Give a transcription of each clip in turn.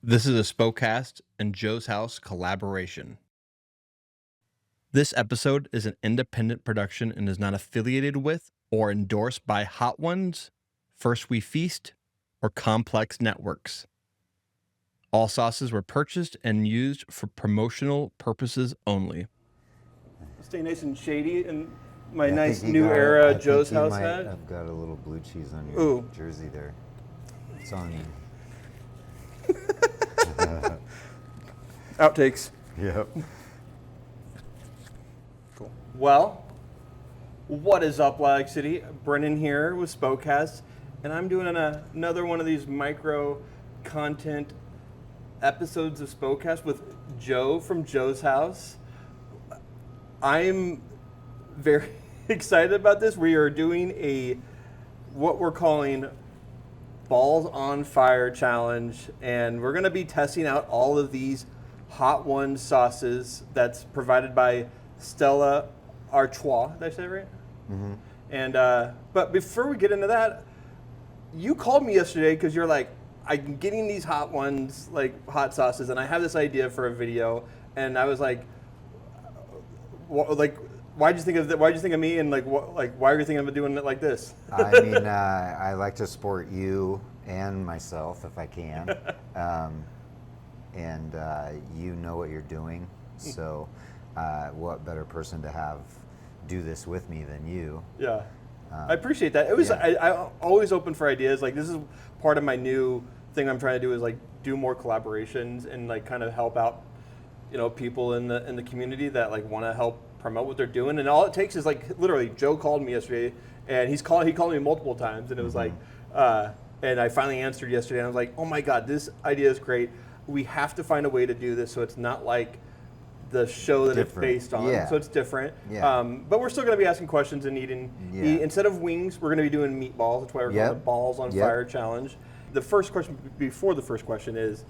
This is a Spokast and Joe's House collaboration. This episode is an independent production and is not affiliated with or endorsed by Hot Ones, First We Feast, or Complex Networks. All sauces were purchased and used for promotional purposes only. Stay nice and shady in my Yeah, I nice think you new got- era I think Joe's you House might hat. have got a little blue cheese on your Ooh. jersey there. It's on you. Outtakes. Yep. Cool. Well, what is up, Lilac City? Brennan here with Spokast, and I'm doing another one of these micro content episodes of Spokast with Joe from Joe's House. I'm very excited about this. We are doing what we're calling Balls on Fire challenge, and we're going to be testing out all of these Hot Ones sauces that's provided by Stella Artois. Did I say it right? Mm-hmm. And but before we get into that, you called me yesterday because you're like, I'm getting these Hot Ones, like hot sauces, and I have this idea for a video, and I was like, why'd you think of that? Why'd you think of me? And why are you thinking of doing it like this? I mean, I like to support you and myself if I can. And you know what you're doing. So what better person to have do this with me than you? Yeah. I appreciate that. It was yeah. I always open for ideas. Like, this is part of my new thing I'm trying to do is like do more collaborations and like kind of help out, people in the community that like want to help promote what they're doing. And all it takes is like literally Joe called me yesterday and he called me multiple times and it was like and I finally answered yesterday and I was like, "Oh my God, this idea is great. We have to find a way to do this so it's not like the show that it's based on." Yeah. So it's different. Yeah. But we're still going to be asking questions and eating. Instead of wings, we're going to be doing meatballs. That's why we're calling it Balls on Fire Challenge. The first question, before the first question, is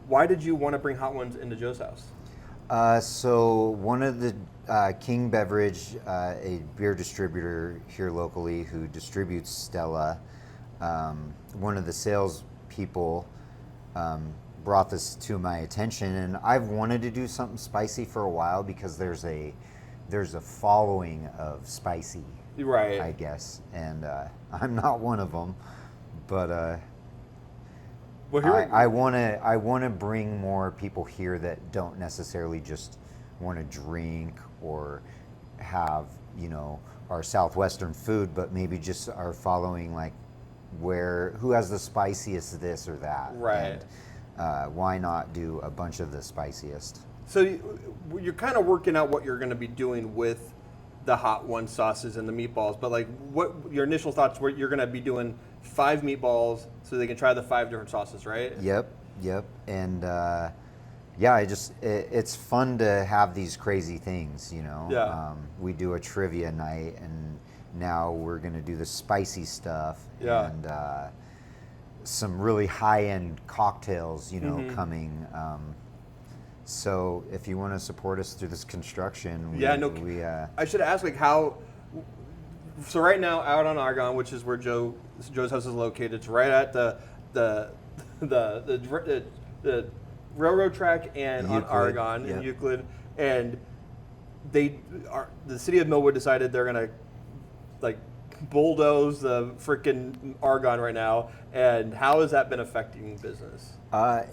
why did you want to bring Hot Ones into Joe's House? So one of the King Beverage, a beer distributor here locally who distributes Stella, one of the sales people brought this to my attention, and I've wanted to do something spicy for a while because there's a following of spicy, Right. I guess, and I'm not one of them, but I want to bring more people here that don't necessarily just want to drink or have our southwestern food, but maybe just are following like who has the spiciest this or that, Right. And why not do a bunch of the spiciest? So you're kind of working out what you're going to be doing with the Hot One sauces and the meatballs, but like what your initial thoughts were? You're going to be doing 5 meatballs so they can try the 5 different sauces, right? Yep, and it's fun to have these crazy things, Yeah. We do a trivia night, and now we're gonna do the spicy stuff, Yeah. and some really high-end cocktails, coming. So if you want to support us through this construction, I should ask like how. So right now, out on Argonne, which is where Joe's house is located, it's right at the railroad track and on Euclid, Argonne in yep. Euclid, and the city of Millwood decided they're gonna like bulldoze the freaking Argonne right now. And how has that been affecting business?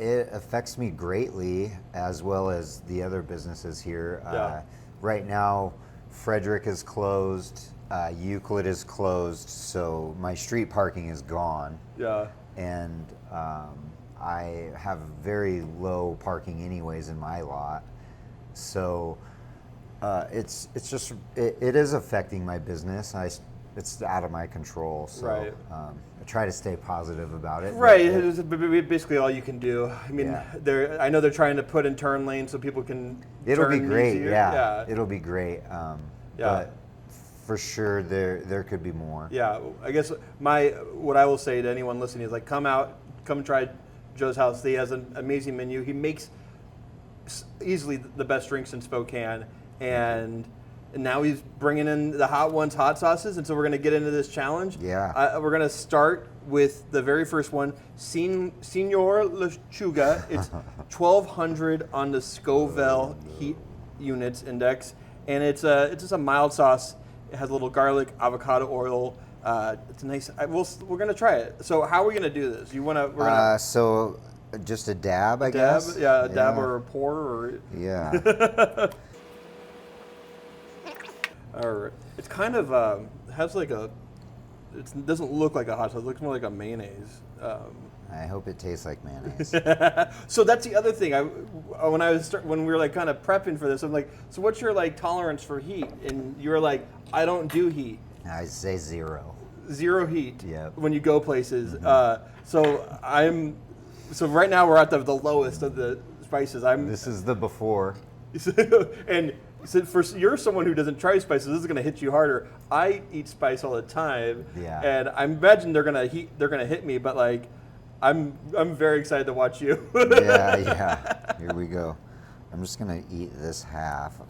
It affects me greatly, as well as the other businesses here. Right now, Frederick is closed, Euclid is closed, so my street parking is gone. Yeah. And I have very low parking anyways in my lot. So it is affecting my business. It's out of my control, so Right. I try to stay positive about it. Right, it's basically all you can do. I mean, Yeah. I know they're trying to put in turn lanes so people can. It'll be turn great, easier. yeah. It'll be great. Yeah. But for sure, there could be more. Yeah, I guess what I will say to anyone listening is like, come and try Joe's House. He has an amazing menu. He makes easily the best drinks in Spokane, and and now he's bringing in the hot ones, hot sauces, and so we're gonna get into this challenge. Yeah. We're gonna start with the very first one, Señor Lechuga. It's 1200 on the Scoville heat units index, and it's just a mild sauce. It has a little garlic, avocado oil. It's nice. We're gonna try it. So how are we gonna do this? You wanna? We're gonna So just a dab, I dab, guess. yeah, a dab or a pour, or Yeah. or it's kind of has like a. It doesn't look like a hot sauce. It looks more like a mayonnaise. I hope it tastes like mayonnaise. So that's the other thing. When we were like kind of prepping for this, I'm like, so what's your like tolerance for heat? And you were like, I don't do heat. I say 0. Zero heat. Yep. When you go places. So right now we're at the lowest of the spices. This is the before. And so you're someone who doesn't try spices. This is going to hit you harder. I eat spice all the time. Yeah. And I imagine they're going to hit me, but like. I'm very excited to watch you. Yeah. Here we go. I'm just gonna eat this half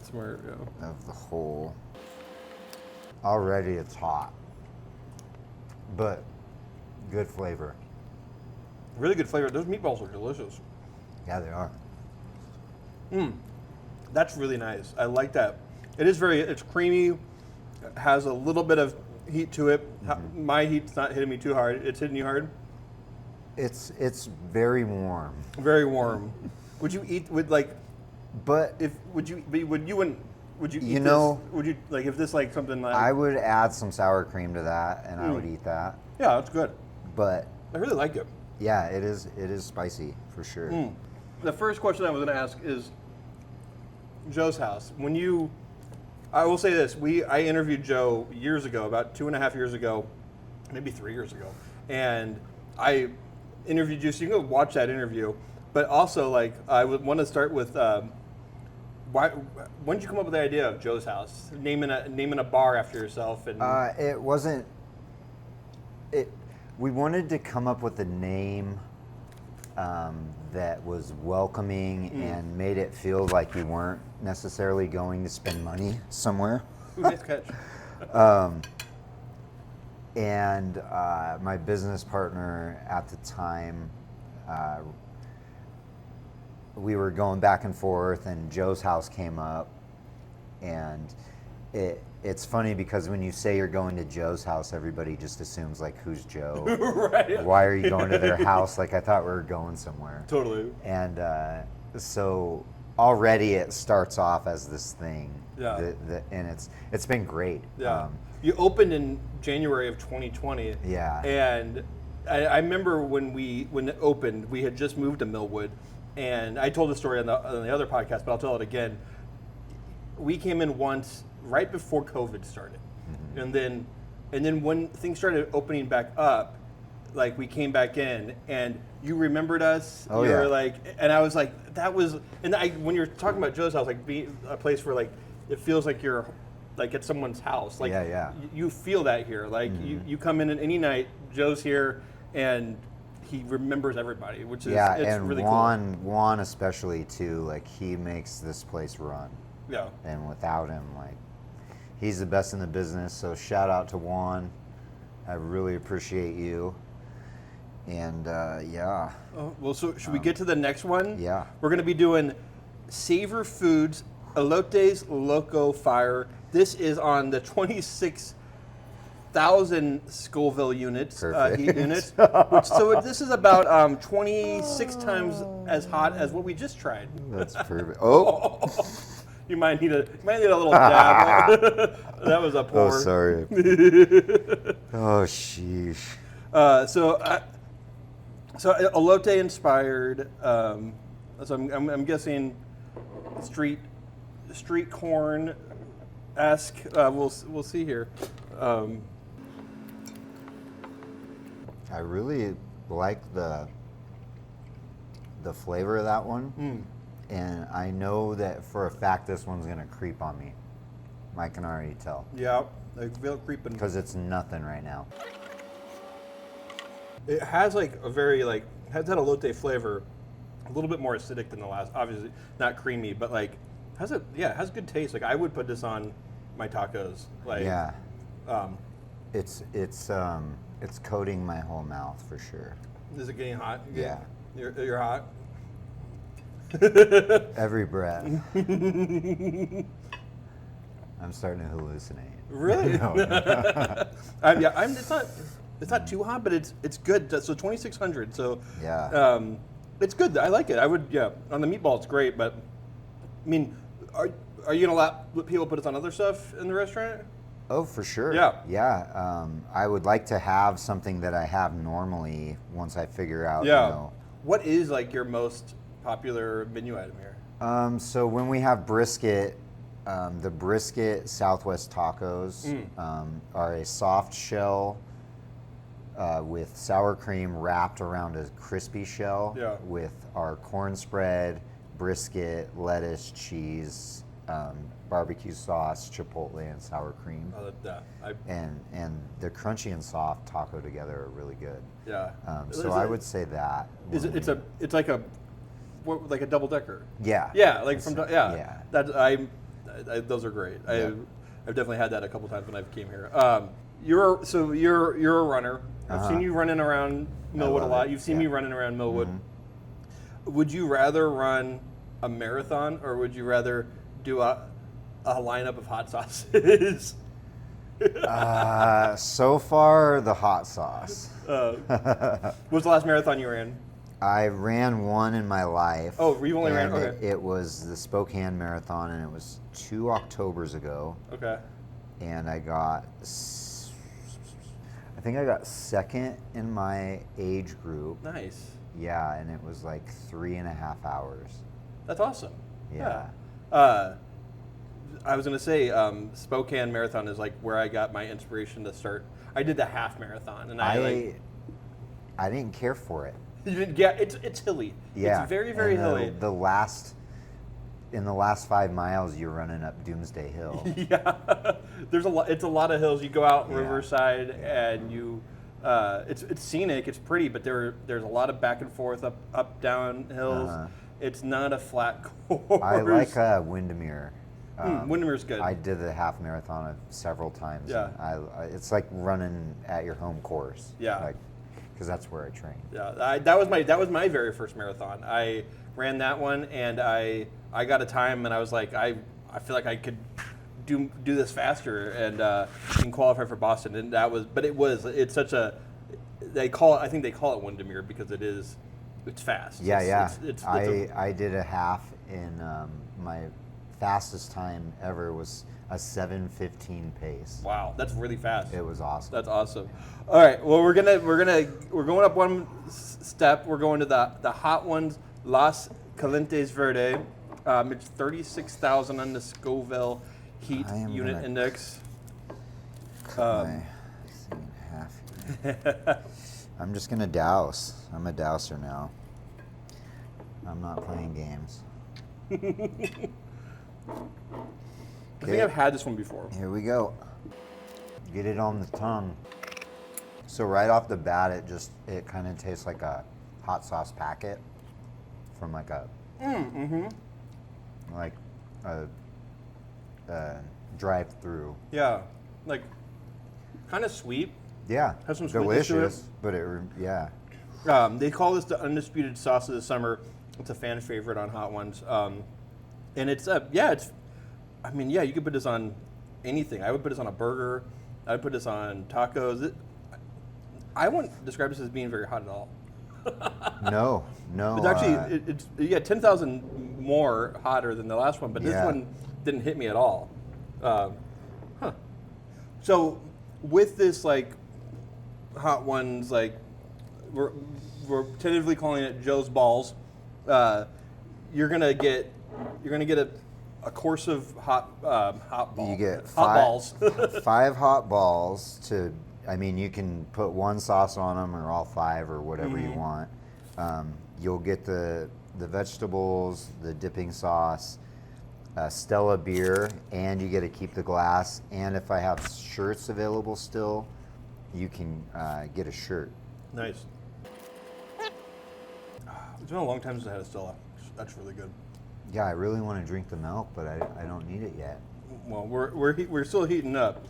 Smart. Yeah. of the whole. Already it's hot, but good flavor. Really good flavor. Those meatballs are delicious. Yeah, they are. That's really nice. I like that. It's creamy. It has a little bit of heat to it. My heat's not hitting me too hard. It's hitting you hard? It's very warm. Very warm. Would you eat with like? But Would you eat You know- this? Would you like if this like something like? I would add some sour cream to that, and I would eat that. Yeah, that's good. But I really like it. yeah, it is spicy for sure. The first question I was going to ask is Joe's house. I will say this: I interviewed Joe years ago, about 2.5 years ago, maybe 3 years ago, and I interviewed you. So you can go watch that interview. But also, like, I would want to start with when did you come up with the idea of Joe's house? Naming a bar after yourself, and It wasn't. We wanted to come up with a name that was welcoming and made it feel like we weren't necessarily going to spend money somewhere. Ooh, nice catch. And my business partner at the time, we were going back and forth, and Joe's house came up, and it's funny because when you say you're going to Joe's house, everybody just assumes like, who's Joe? Right. Why are you going to their house? Like, I thought we were going somewhere. Totally. And so already it starts off as this thing. Yeah. And it's been great. Yeah. You opened in January of 2020. Yeah. And I remember when it opened, we had just moved to Millwood, and I told the story on the other podcast, but I'll tell it again. We came in once right before COVID started, and then when things started opening back up, like we came back in, and you remembered us. Oh, you yeah. were like, and I was like, that was, and when you're talking about Joe's house, like being a place where like it feels like you're like at someone's house. Like Yeah. you feel that here. Like you come in any night, Joe's here, and he remembers everybody, which is it's and really Juan especially too. Like, he makes this place run. cool. Yeah. And without him, like, he's the best in the business. So shout out to Juan. I really appreciate you. And yeah. Oh, well, so should we get to the next one? Yeah. We're going to be doing Savor Foods Elotes Loco Fire. This is on the 26,000 Scoville units, heat units. This is about 26 times as hot as what we just tried. That's perfect. Oh. You might need a little dab. That was a pour. Oh, sorry. Oh, sheesh. So elote inspired. So I'm guessing street corn esque. We'll see here. I really like the flavor of that one. And I know that for a fact this one's gonna creep on me. I can already tell. Yeah, I feel it creeping. Because it's nothing right now. It has like a very has that elote flavor, a little bit more acidic than the last. Obviously not creamy, but like Has it? Yeah, it has good taste. Like I would put this on my tacos. Like Yeah. Um, It's coating my whole mouth for sure. is it getting hot? Yeah. You're hot. Every breath. I'm starting to hallucinate. Really? No. Yeah. It's not too hot, but it's good. So 2,600. So Yeah. it's good. I like it. I would. Yeah. On the meatball, it's great. But I mean, are you gonna let people put this on other stuff in the restaurant? Oh, for sure. Yeah. Yeah. I would like to have something that I have normally once I figure out, Yeah. you know. What is like your most popular menu item here? So when we have brisket, the brisket Southwest tacos are a soft shell with sour cream wrapped around a crispy shell Yeah. with our corn spread, brisket, lettuce, cheese, barbecue sauce, chipotle, and sour cream. And the crunchy and soft taco together are really good. Yeah. So I would say that. It's like a double decker. Yeah. Yeah, like from Yeah. That those are great. Yeah. I've definitely had that a couple times when I've came here. You're a runner. I've seen you running around Millwood a love lot. it. You've seen Yeah. me running around Millwood. Mm-hmm. Would you rather run a marathon or would you rather do a lineup of hot sauces? So far, the hot sauce. What was the last marathon you ran? I ran one in my life. Oh, you only ran. and Okay. It was the Spokane Marathon, and it was 2 Octobers ago. Okay. And I think I got second in my age group. Nice. Yeah, and it was like 3.5 hours. That's awesome. Yeah. I was going to say, Spokane Marathon is like where I got my inspiration to start. I did the half marathon, and I didn't care for it. you didn't get it's hilly. Yeah, It's very, very and hilly. In the last 5 miles, you're running up Doomsday Hill. Yeah, there's a lot. It's a lot of hills. You go out Yeah. Riverside, and you. It's scenic. It's pretty, but there's a lot of back and forth, up down hills. Uh-huh. It's not a flat course. I like Windermere. Windermere's good. I did the half marathon several times. Yeah. and it's like running at your home course. Yeah. Because that's where I train. Yeah, that was my very first marathon. I ran that one, and I got a time, and I was like, I feel like I could do this faster and qualify for Boston. And it's such a I think they call it Windermere because it's fast. Yeah, It's I did a half in my fastest time ever was a 7:15 pace. wow, that's really fast. It was awesome. That's awesome. All right, well we're going up one step. We're going to the hot ones, Las Calientes Verde. It's 36,000 on the Scoville heat I am unit gonna index. Cut my thing in half here. I'm just gonna douse. I'm a douser now. I'm not playing games. I think I've had this one before. Here we go. Get it on the tongue. So right off the bat, it kind of tastes like a hot sauce packet from like a like a drive-through. Yeah, like kind of sweet. Yeah, Has some sweetness to it. delicious, but yeah. They call this the undisputed sauce of the summer. It's a fan favorite on Hot Ones, and it's I mean, you could put this on anything. I would put this on a burger. I would put this on tacos. I wouldn't describe this as being very hot at all. No. It's actually it's 10,000 more hotter than the last one, but this Yeah. one didn't hit me at all. So with this like Hot Ones, like we're tentatively calling it Joe's Balls. You're gonna get a course of hot balls. You get hot balls. 5 hot balls to. I mean, you can put one sauce on them or all 5 or whatever you want. You'll get the vegetables, the dipping sauce, Stella beer, and you get to keep the glass. And if I have shirts available still, you can get a shirt. Nice. It's been a long time since I had a Stella. That's really good. Yeah, I really want to drink the milk, but I don't need it yet. Well, we're still heating up.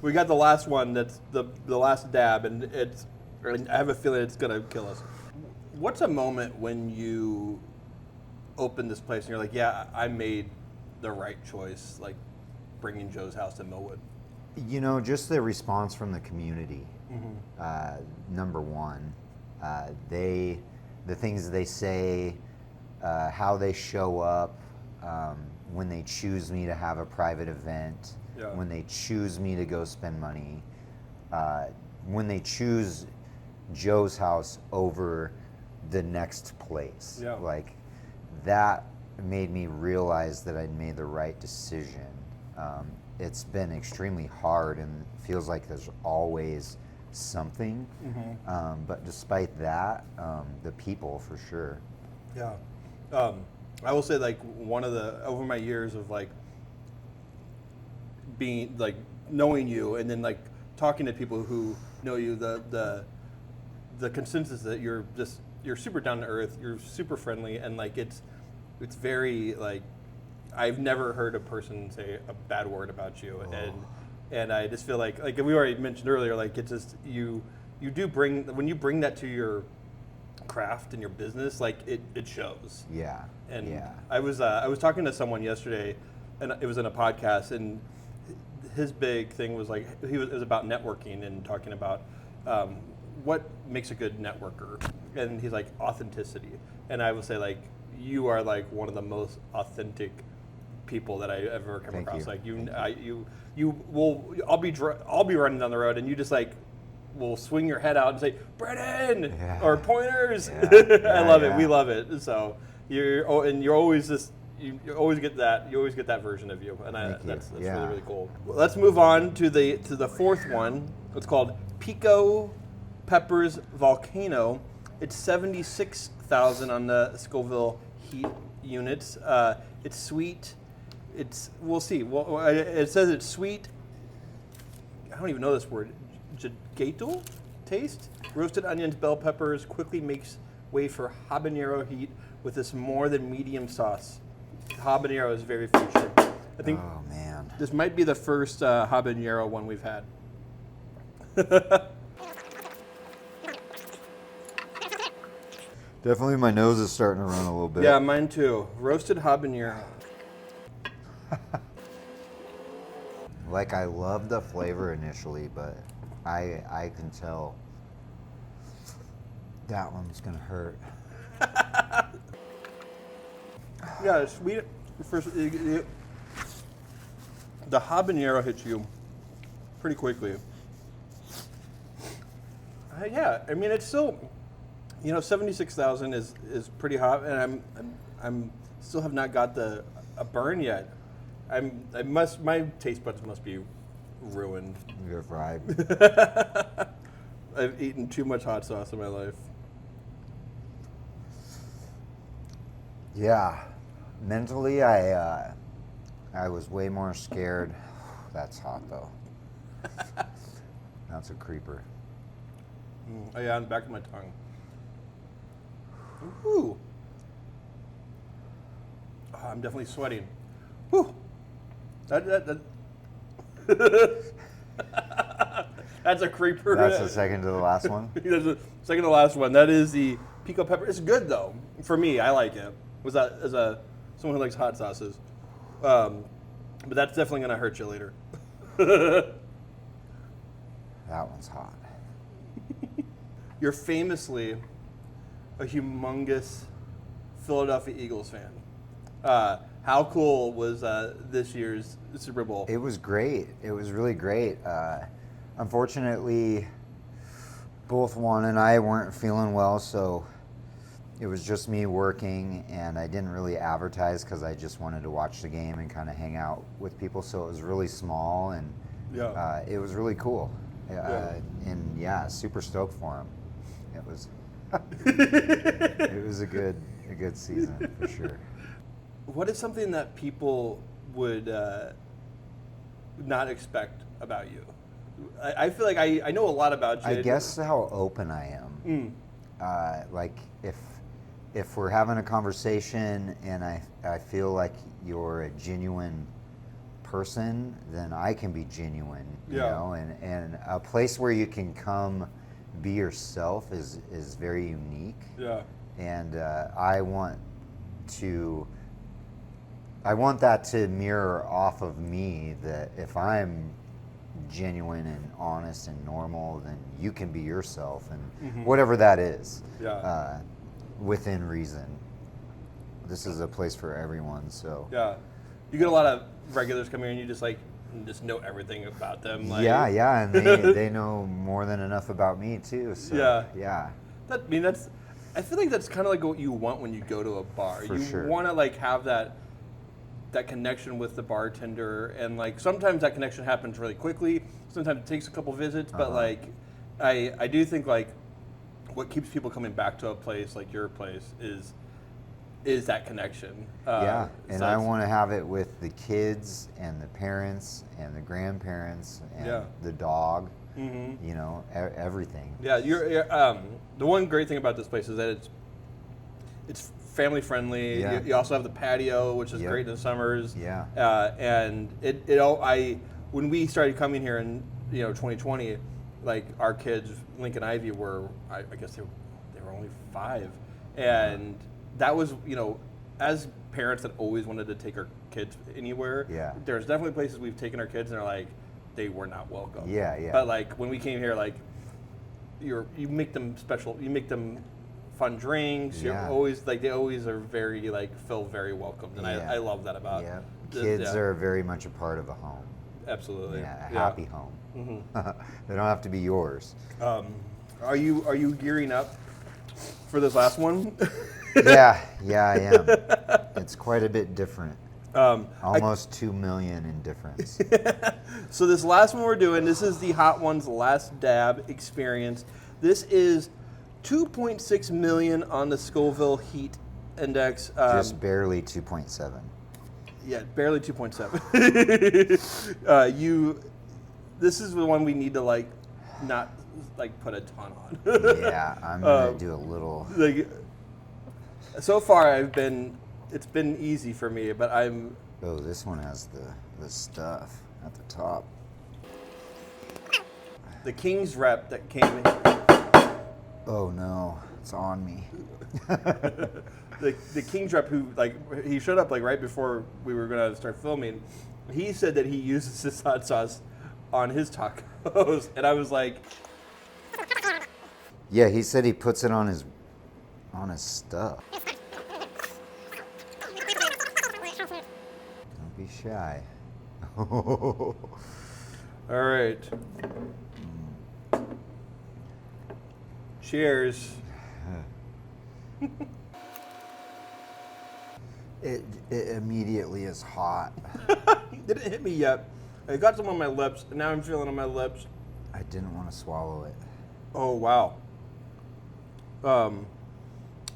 We got the last one. That's the last dab, and I have a feeling it's gonna kill us. What's a moment when you open this place and you're like, yeah, I made the right choice, like bringing Joe's House to Millwood? You know, just the response from the community. Number one, the things they say, how they show up, when they choose me to have a private event, when they choose me to go spend money, when they choose Joe's House over the next place. Yeah. Like, that made me realize that I'd made the right decision. It's been extremely hard and feels like there's always something. But despite that, the people for sure. Yeah. I will say, like, one of the, over my years of like being, like, knowing you and then like talking to people who know you, the consensus that you're super down to earth, you're super friendly, and like it's very, like, I've never heard a person say a bad word about you. And I just feel like we already mentioned earlier, like, it's just you do bring, when you bring that to your craft and your business, like it shows. Yeah. And yeah. I was talking to someone yesterday, and it was in a podcast, and his big thing was like it was about networking and talking about what makes a good networker, and he's like authenticity. And I would say, like, you are like one of the most authentic people that I ever come across. Like I'll be running down the road, and you just like will swing your head out and say, Brennan, or pointers. I love it. We love it. So you always get that version of you, and that's really, really cool. Well, let's move on to the fourth one. It's called Piko Peppers Volkano. It's 76,000 on the Scoville heat units. It's sweet. We'll see. Well, it says it's sweet. I don't even know this word. Gato taste. Roasted onions, bell peppers, quickly makes way for habanero heat with this more than medium sauce. Habanero is very featured. I think this might be the first habanero one we've had. Definitely my nose is starting to run a little bit. Yeah, mine too. Roasted habanero. Like, I love the flavor initially, but I can tell that one's gonna hurt. Yeah, it's sweet. First, the habanero hits you pretty quickly. Yeah, I mean, it's still, 76,000 is pretty hot, and I'm still have not got a burn yet. My taste buds must be ruined. You're fried. I've eaten too much hot sauce in my life. Yeah, mentally I was way more scared. That's hot though. That's a creeper. Oh yeah, on the back of my tongue. Ooh. Oh, I'm definitely sweating. Whew. That That's a creeper. That's the second to the last one? That's the second to last one. That is the Piko pepper. It's good though. For me, I like it. Was that as someone who likes hot sauces? But that's definitely gonna hurt you later. That one's hot. You're famously a humongous Philadelphia Eagles fan. How cool was this year's Super Bowl? It was great. It was really great. Unfortunately, both Juan and I weren't feeling well, so it was just me working, and I didn't really advertise because I just wanted to watch the game and kind of hang out with people. So it was really small, and it was really cool. And yeah, super stoked for him. It was it was a good season for sure. What is something that people would not expect about you? I feel like I know a lot about you. I guess how open I am. Like if we're having a conversation and I feel like you're a genuine person, then I can be genuine, you know, and a place where you can come be yourself is very unique. Yeah. And I want that to mirror off of me, that if I'm genuine and honest and normal, then you can be yourself, and whatever that is, within reason. This is a place for everyone, so. Yeah. You get a lot of regulars come here and you just know everything about them. Like, yeah, and they know more than enough about me too, so. Yeah. I feel like that's kind of like what you want when you go to a bar. For you sure. want to like have that connection with the bartender, and like sometimes that connection happens really quickly. Sometimes it takes a couple visits, but like I do think like what keeps people coming back to a place like your place is that connection. And I want to have it with the kids and the parents and the grandparents and the dog. You know, everything. Yeah, you're the one great thing about this place is that it's family friendly. Yeah. You also have the patio, which is great in the summers. Yeah. And when we started coming here in 2020, like our kids, Link and Ivy were, I guess they were only 5, and that was as parents that always wanted to take our kids anywhere. Yeah. There's definitely places we've taken our kids and they're like, they were not welcome. Yeah. But like when we came here, like you make them special. You make them fun drinks. You're always like they always are very like feel very welcomed, and I love that about. Yeah. Kids are very much a part of a home. Absolutely. Yeah, a happy home. They don't have to be yours. Are you gearing up for this last one? yeah, I am. It's quite a bit different. Almost 2 million in difference. So this last one we're doing, this is the Hot Ones Last Dab Experience. This is 2.6 million on the Scoville Heat Index. Just barely 2.7. Yeah, barely 2.7. This is the one we need to not put a ton on. Yeah, I'm gonna do a little. So far, it's been easy for me, but I'm. Oh, this one has the stuff at the top. The King's rep that came in. Oh no, it's on me. The King's rep who he showed up right before we were gonna start filming. He said that he uses this hot sauce on his tacos, and I was like, yeah, he said he puts it on his stuff. Don't be shy. all right. Cheers. It immediately is hot. It didn't hit me yet. I got some on my lips, and now I'm feeling it on my lips. I didn't want to swallow it. Oh wow.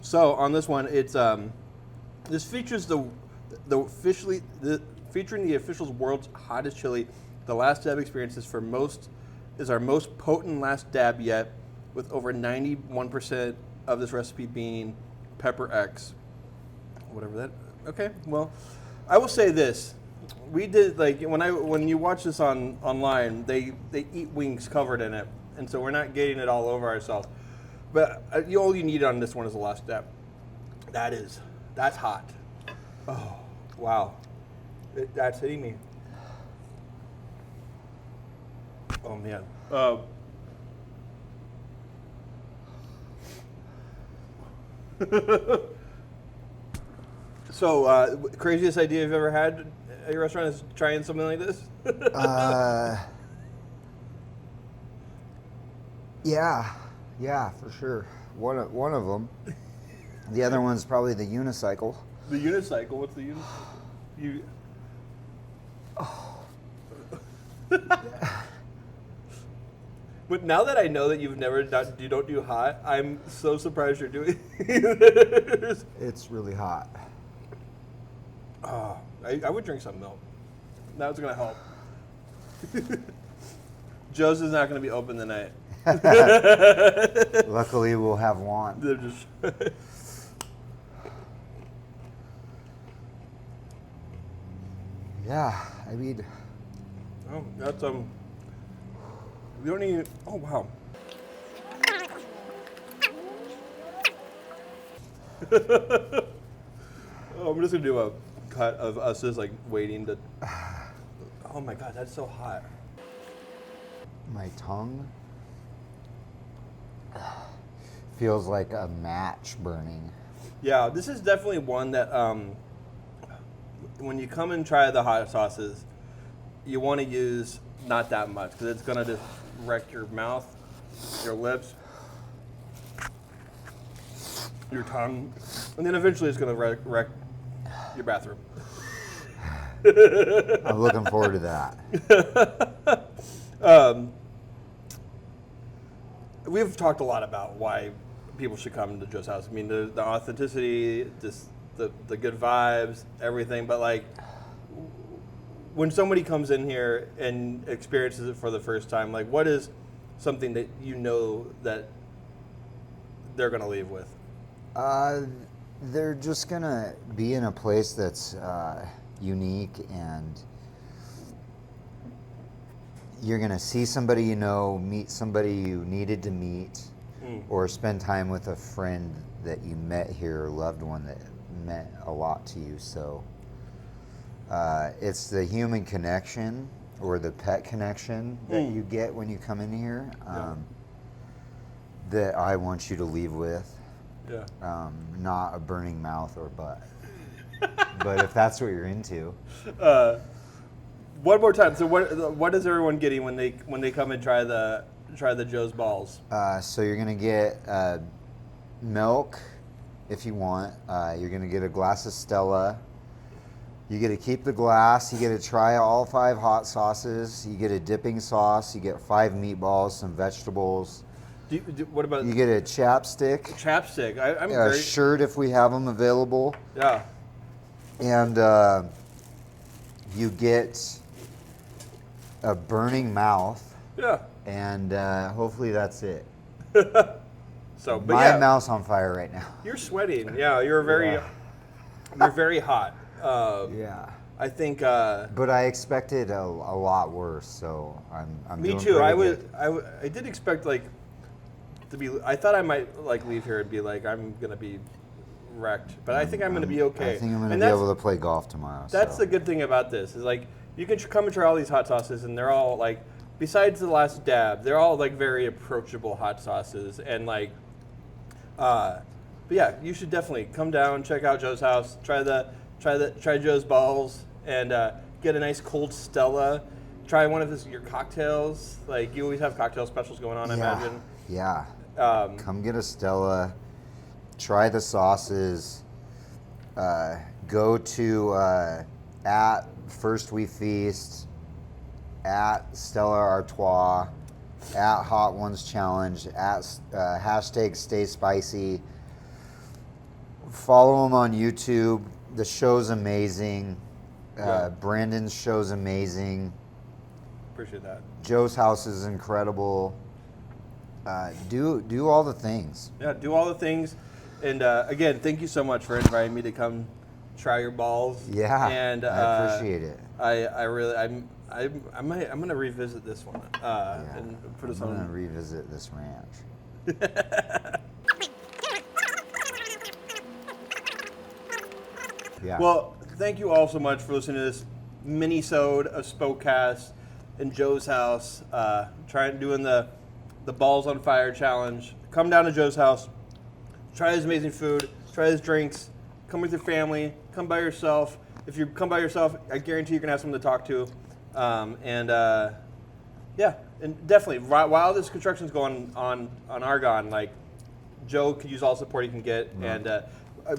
So on this one, it's this features featuring the official's world's hottest chili. The Last Dab Experience is our most potent last dab yet, with over 91% of this recipe being pepper X. Whatever that. Okay, well, I will say this: we did when you watch this online, they eat wings covered in it, and so we're not getting it all over ourselves. But all you need on this one is the last step. That's hot. Oh, wow, that's hitting me. Oh man. So, craziest idea you've ever had at your restaurant is trying something like this? Yeah, for sure. One of them. The other one's probably the unicycle. The unicycle? What's the unicycle? But now that I know that you don't do hot, I'm so surprised you're doing this. It's really hot. Oh, I would drink some milk. That's going to help. Joe's is not going to be open tonight. Luckily, we'll have one. They're just Yeah, I mean, Oh, that's we don't need. Oh wow. Oh, I'm just gonna do a cut of us just like waiting to. Oh my god, that's so hot. my tongue feels like a match burning. Yeah, this is definitely one that when you come and try the hot sauces, you want to use not that much because it's gonna just wreck your mouth, your lips, your tongue, and then eventually it's gonna wreck your bathroom. I'm looking forward to that. We've talked a lot about why people should come to Joe's house. I mean, the authenticity, just the good vibes, everything. But like, when somebody comes in here and experiences it for the first time, like, what is something that you know that they're gonna leave with? They're just gonna be in a place that's unique, and you're gonna see somebody you know, meet somebody you needed to meet, or spend time with a friend that you met here, or loved one that meant a lot to you. So it's the human connection or the pet connection that you get when you come in here that I want you to leave with. Yeah. Not a burning mouth or butt. But if that's what you're into. One more time. So what is everyone getting when they come and try the Joe's balls? So you're gonna get milk if you want. You're gonna get a glass of Stella. You get to keep the glass. You get to try all 5 hot sauces. You get a dipping sauce. You get 5 meatballs, some vegetables. What about You get a chapstick. chapstick? I'm A very shirt if we have them available. yeah. And you get a burning mouth. Yeah. And hopefully that's it. So, but My yeah, mouth's on fire right now. you're sweating. Yeah, you're very hot. Yeah. I think. But I expected a lot worse, so I'm Me doing too. pretty I good. did expect like to be. I thought I might like leave here and be like I'm gonna be wrecked, but I think I'm gonna be okay. I think I'm gonna And be that's- able to play golf tomorrow. That's so. the good thing about this is like you can come and try all these hot sauces, and they're all like, besides the last dab, they're all like very approachable hot sauces, and like, but yeah, you should definitely come down, check out Joe's house, try Joe's balls, and get a nice cold Stella. Try one of your cocktails. Like you always have cocktail specials going on, I imagine. Yeah. Come get a Stella. Try the sauces. Go to at First We Feast, at Stella Artois, at Hot Ones Challenge, at hashtag Stay Spicy. Follow them on YouTube. The show's amazing. Brandon's show's amazing. Appreciate that. Joe's house is incredible. Do all the things. Yeah, do all the things. And again, thank you so much for inviting me to come try your balls. Yeah, and I appreciate it. I'm gonna revisit this one and put us I'm gonna on. revisit this ranch. Yeah. Well, thank you all so much for listening to this mini-sode of Spokast in Joe's house. Doing the balls on fire challenge. Come down to Joe's house. Try his amazing food. Try his drinks. Come with your family. Come by yourself. If you come by yourself, I guarantee you're gonna have someone to talk to. Yeah, and definitely while this construction's going on Argonne, like Joe could use all the support he can get. And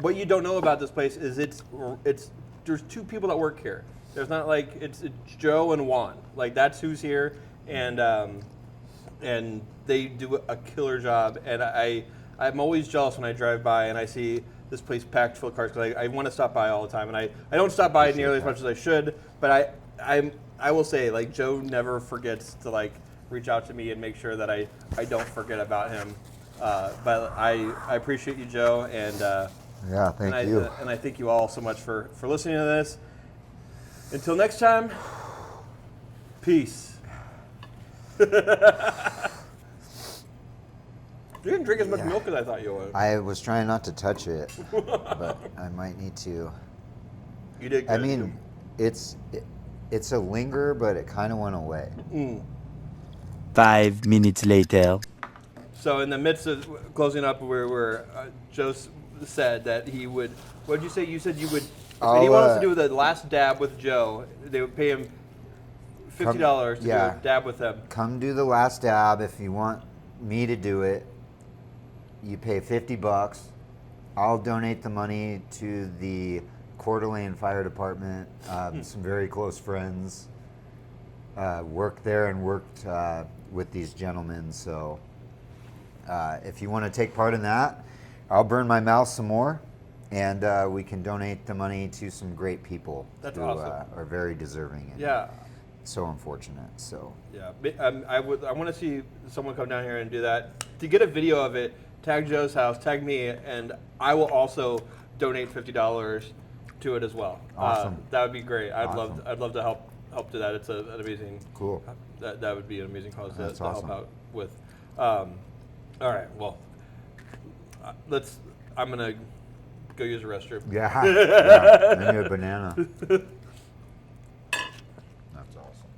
what you don't know about this place is there's 2 people that work here. There's not like it's Joe and Juan. Like that's who's here, and they do a killer job. And I'm always jealous when I drive by and I see this place packed full of cars because I want to stop by all the time, and I don't stop by nearly as much as I should. But I will say, like, Joe never forgets to like reach out to me and make sure that I don't forget about him. But I appreciate you, Joe, and yeah, thank you. And I thank you all so much for listening to this. Until next time, peace. You didn't drink as much milk as I thought you would. I was trying not to touch it, but I might need to. You did good. I mean, it's a linger, but it kind of went away. 5 minutes later. So in the midst of closing up, where Joe said that he would, what did you say? You said you would, if he wanted to do the last dab with Joe, they would pay him $50 to do a dab with him. Come do the last dab. If you want me to do it, you pay $50. I'll donate the money to the Coeur d'Alene Fire Department. Some very close friends worked there and worked with these gentlemen. So if you want to take part in that, I'll burn my mouth some more, and we can donate the money to some great people That's who awesome. are very deserving. And Yeah. so unfortunate. So Yeah, I want to see someone come down here and do that. To get a video of it, tag Joe's house, tag me, and I will also donate $50 to it as well. Awesome. That would be great. Awesome. I'd love to help do that. It's an amazing. Cool. That would be an amazing cause to That's help awesome. out with. All right. Well, I'm gonna go use the restroom. yeah, maybe a banana. That's awesome.